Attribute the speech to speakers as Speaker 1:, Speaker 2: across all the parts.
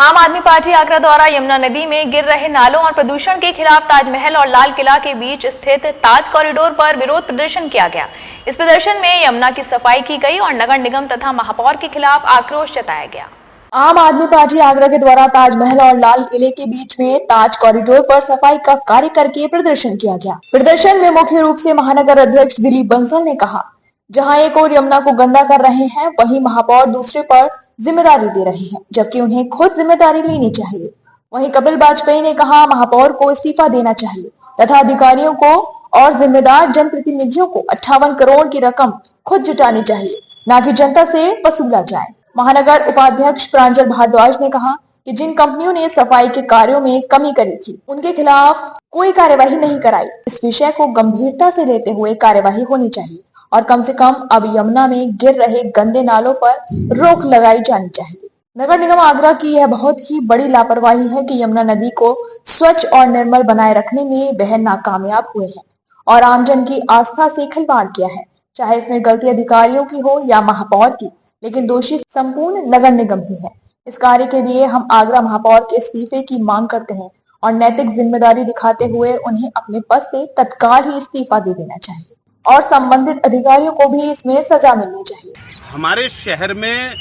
Speaker 1: आम आदमी पार्टी आगरा द्वारा यमुना नदी में गिर रहे नालों और प्रदूषण के खिलाफ ताजमहल और लाल किला के बीच स्थित ताज कॉरिडोर पर विरोध प्रदर्शन किया गया। इस प्रदर्शन में यमुना की सफाई की गई और नगर निगम तथा महापौर के खिलाफ आक्रोश जताया गया।
Speaker 2: आम आदमी पार्टी आगरा के द्वारा ताजमहल और लाल किले के बीच में ताज कॉरिडोर पर सफाई का कार्य करके प्रदर्शन किया गया। प्रदर्शन में मुख्य रूप से महानगर अध्यक्ष दिलीप बंसल ने कहा, जहां एक और यमुना को गंदा कर रहे हैं, वहीं महापौर दूसरे पर जिम्मेदारी दे रहे हैं, जबकि उन्हें खुद जिम्मेदारी लेनी चाहिए। वहीं कपिल वाजपेयी ने कहा, महापौर को इस्तीफा देना चाहिए तथा अधिकारियों को और जिम्मेदार जनप्रतिनिधियों को 58 करोड़ की रकम खुद जुटानी चाहिए, न कि जनता से वसूला जाए। महानगर उपाध्यक्ष प्रांजल भारद्वाज ने कहा कि जिन कंपनियों ने सफाई के कार्यों में कमी करी थी, उनके खिलाफ कोई कार्यवाही नहीं कराई। इस विषय को गंभीरता से लेते हुए कार्यवाही होनी चाहिए और कम से कम अब यमुना में गिर रहे गंदे नालों पर रोक लगाई जानी चाहिए। नगर निगम आगरा की यह बहुत ही बड़ी लापरवाही है कि यमुना नदी को स्वच्छ और निर्मल बनाए रखने में वह नाकामयाब हुए हैं और आमजन की आस्था से खिलवाड़ किया है। चाहे इसमें गलती अधिकारियों की हो या महापौर की, लेकिन दोषी संपूर्ण नगर निगम ही है। इस कार्य के लिए हम आगरा महापौर के इस्तीफे की मांग करते हैं और नैतिक जिम्मेदारी दिखाते हुए उन्हें अपने पद से तत्काल ही इस्तीफा दे देना चाहिए और संबंधित अधिकारियों को भी इसमें सजा मिलनी चाहिए।
Speaker 3: हमारे शहर में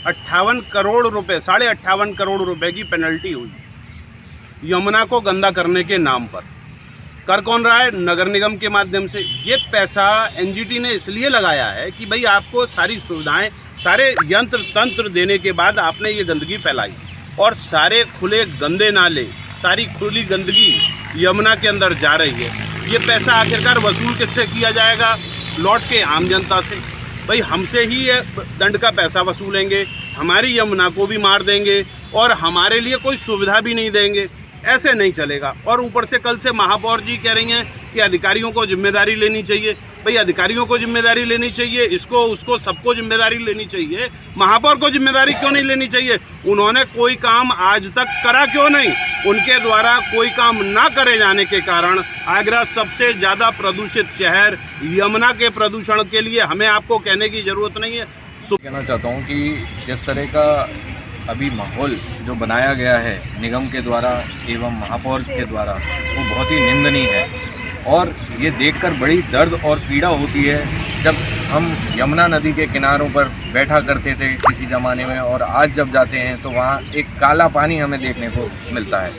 Speaker 3: 58 करोड़ रुपए, 58.5 करोड़ रुपए की पेनल्टी हुई यमुना को गंदा करने के नाम पर। कर कौन रहा है? नगर निगम के माध्यम से। ये पैसा एनजीटी ने इसलिए लगाया है कि भाई आपको सारी सुविधाएं, सारे यंत्र तंत्र देने के बाद आपने ये गंदगी फैलाई और सारे खुले गंदे नाले, सारी खुली गंदगी यमुना के अंदर जा रही है। ये पैसा आखिरकार वसूल किससे किया जाएगा? लौट के आम जनता से। भाई हमसे ही ये दंड का पैसा वसूलेंगे, हमारी यमुना को भी मार देंगे और हमारे लिए कोई सुविधा भी नहीं देंगे। ऐसे नहीं चलेगा। और ऊपर से कल से महापौर जी कह रही हैं कि अधिकारियों को जिम्मेदारी लेनी चाहिए। भाई अधिकारियों को जिम्मेदारी लेनी चाहिए, इसको उसको सबको जिम्मेदारी लेनी चाहिए। महापौर को जिम्मेदारी क्यों नहीं लेनी चाहिए? उन्होंने कोई काम आज तक करा क्यों नहीं? उनके द्वारा कोई काम ना करे जाने के कारण आगरा सबसे ज़्यादा प्रदूषित शहर। यमुना के प्रदूषण के लिए हमें आपको कहने की ज़रूरत नहीं है।
Speaker 4: कहना चाहता हूँ कि जिस तरह का अभी माहौल जो बनाया गया है निगम के द्वारा एवं महापौर के द्वारा, वो बहुत ही निंदनीय है और ये देखकर बड़ी दर्द और पीड़ा होती है। जब हम यमुना नदी के किनारों पर बैठा करते थे किसी ज़माने में और आज जब जाते हैं तो वहाँ एक काला पानी हमें देखने को मिलता है।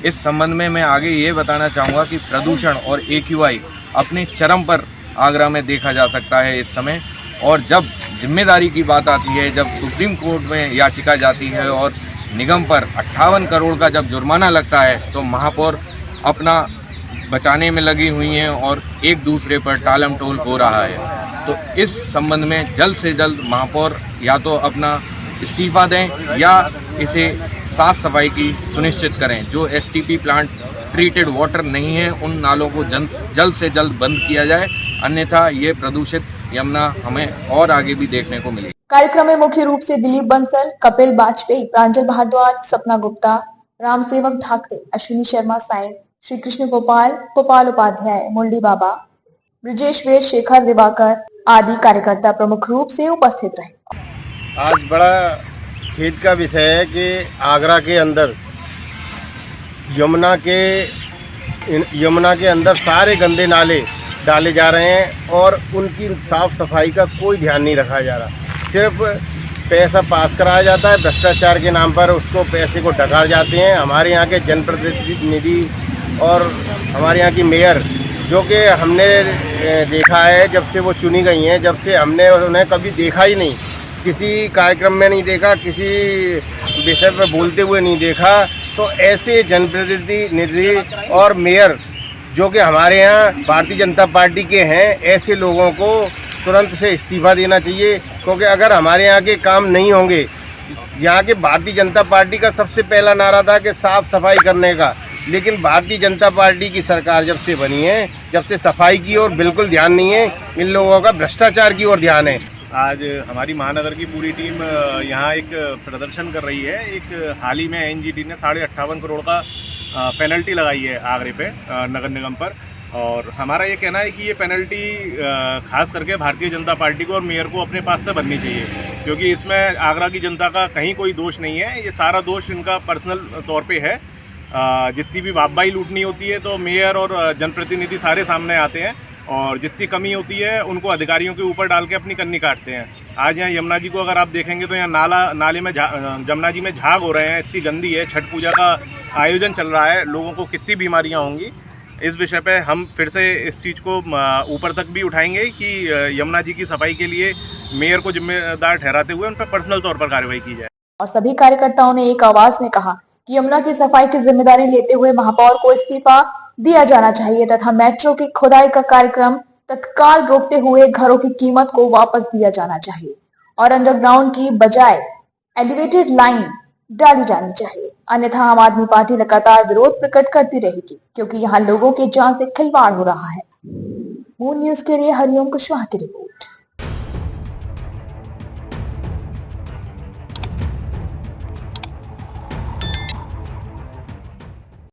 Speaker 4: इस संबंध में मैं आगे ये बताना चाहूँगा कि प्रदूषण और AQI अपने चरम पर आगरा में देखा जा सकता है इस समय। और जब जिम्मेदारी की बात आती है, जब सुप्रीम कोर्ट में याचिका जाती है और निगम पर 58 करोड़ का जब जुर्माना लगता है, तो महापौर अपना बचाने में लगी हुई हैं और एक दूसरे पर टालम टोल हो रहा है। तो इस संबंध में जल्द से जल्द महापौर या तो अपना इस्तीफा दें या इसे साफ सफाई की सुनिश्चित करें। जो STP प्लांट ट्रीटेड वाटर नहीं है, उन नालों को जल्द से जल्द बंद किया जाए, अन्यथा ये प्रदूषित यमुना हमें और आगे भी देखने को मिलेगी।
Speaker 2: कार्यक्रम में मुख्य रूप से दिलीप बंसल, कपिल वाजपेयी, प्रांजल भारद्वाज, सपना गुप्ता, रामसेवक ठाकरे, अश्विनी शर्मा साइन, श्री कृष्ण गोपाल उपाध्याय, मुरली बाबा, ब्रजेश वेद, शेखर दिवाकर आदि कार्यकर्ता प्रमुख रूप से उपस्थित रहे।
Speaker 5: आज बड़ा खेद का विषय है कि आगरा के अंदर यमुना के अंदर सारे गंदे नाले डाले जा रहे हैं और उनकी साफ़ सफाई का कोई ध्यान नहीं रखा जा रहा। सिर्फ पैसा पास कराया जाता है, भ्रष्टाचार के नाम पर उसको पैसे को डकार जाते हैं। हमारे यहाँ के जनप्रतिनिधि और हमारे यहाँ की मेयर, जो कि हमने देखा है जब से वो चुनी गई हैं, जब से हमने उन्हें कभी देखा ही नहीं, किसी कार्यक्रम में नहीं देखा, किसी विषय पर बोलते हुए नहीं देखा। तो ऐसे जनप्रतिनिधि और मेयर जो कि हमारे यहाँ भारतीय जनता पार्टी के हैं, ऐसे लोगों को तुरंत से इस्तीफा देना चाहिए। क्योंकि अगर हमारे यहाँ के काम नहीं होंगे, यहाँ के भारतीय जनता पार्टी का सबसे पहला नारा था कि साफ़ सफाई करने का, लेकिन भारतीय जनता पार्टी की सरकार जब से बनी है, जब से सफाई की ओर बिल्कुल ध्यान नहीं है, इन लोगों का भ्रष्टाचार की ओर ध्यान है।
Speaker 6: आज हमारी महानगर की पूरी टीम यहाँ एक प्रदर्शन कर रही है। एक हाल ही में एनजीटी ने 58.5 करोड़ का पेनल्टी लगाई है आगरे पे नगर निगम पर। और हमारा ये कहना है कि ये पेनल्टी खास करके भारतीय जनता पार्टी को और मेयर को अपने पास से भरनी चाहिए, क्योंकि इसमें आगरा की जनता का कहीं कोई दोष नहीं है। ये सारा दोष इनका पर्सनल तौर पे है। जितनी भी वाहवाही लूटनी होती है तो मेयर और जनप्रतिनिधि सारे सामने आते हैं, और जितनी कमी होती है उनको अधिकारियों के ऊपर डाल के अपनी कन्नी काटते हैं। आज यहाँ यमुना जी को अगर आप देखेंगे तो यहाँ नाले में यमुना जी में झाग हो रहे हैं, इतनी गंदी है। छठ पूजा का आयोजन चल रहा है, लोगों को कितनी बीमारियाँ होंगी। इस विषय पे हम फिर से इस चीज़ को ऊपर तक भी उठाएंगे कि यमुना जी की सफाई के लिए मेयर को जिम्मेदार ठहराते हुए उन पर पर्सनल तौर पर कार्रवाई की जाए।
Speaker 2: और सभी कार्यकर्ताओं ने एक आवाज में कहा कि यमुना की सफाई की जिम्मेदारी लेते हुए महापौर को इस्तीफा दिया जाना चाहिए तथा मेट्रो की खुदाई का कार्यक्रम तत्काल रोकते हुए घरों की कीमत को वापस दिया जाना चाहिए और अंडरग्राउंड की बजाय एलिवेटेड लाइन डाली जानी चाहिए। अन्यथा आम आदमी पार्टी लगातार विरोध प्रकट करती रहेगी, क्योंकि यहाँ लोगों की जान से खिलवाड़ हो रहा है। मून न्यूज के लिए हरिओम कुशवाहा की रिपोर्ट।